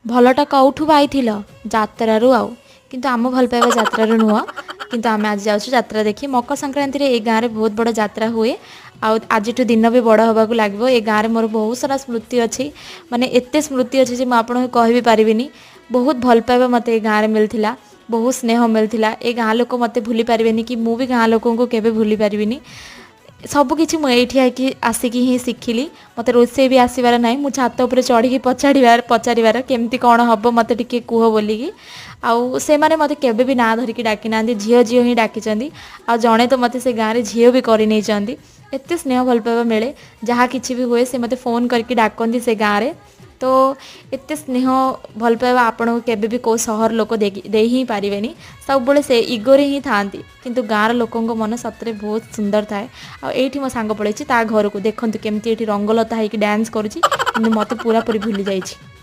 भलटा कौठु पाइथिल जात्रारू आउ किंतु आम भल पाइबा जात्रारू नुह किंतु आम आज जाऊँ यात्रा देखी मकर संक्रांति रे ए गाँव में बहुत बड़ यात्रा हुए आज दिन भी बड़ होगा लगे ए गाँव में मोर बहुत सारा स्मृति अच्छी माने एते स्मृति अच्छी जे मुझे कह भी पारिनी बहुत भल पाइबा मत ए गाँव में मिलता बहुत स्नेह मिलता ए गाँ लोक मत भूली पारे कि मु भी गाँ लोक को केवे भूली पारिनी सबकि मुझे आसिकी ही शिखिली मत रोसे भी आसबार ना मु छात उपर चढ़ी पचार केमती कौन हम मत टे कह बोलिकी आउ से माने मते केबे भी ना धरिकी डाकी ना झील झील ही डाकी आ जड़े तो मते से गाँव में झील भी करनी एत स्नेह भल पाइबा मिले जहाँ किसी भी हुए से मते फोन करके डाकती से गाँव में तो एत स्नेह भल पाइबा आपण को केबे भी को सहर लोक दे ही पारे सब बड़े से इगोरे ही था किंतु गाँव लोकों मन सतरे बहुत सुंदर थाए आठी मो सांग पड़े ता घर को देखते केमती रंगलता होगी डांस करुँच मत पूरा पूरी भूली जाइए।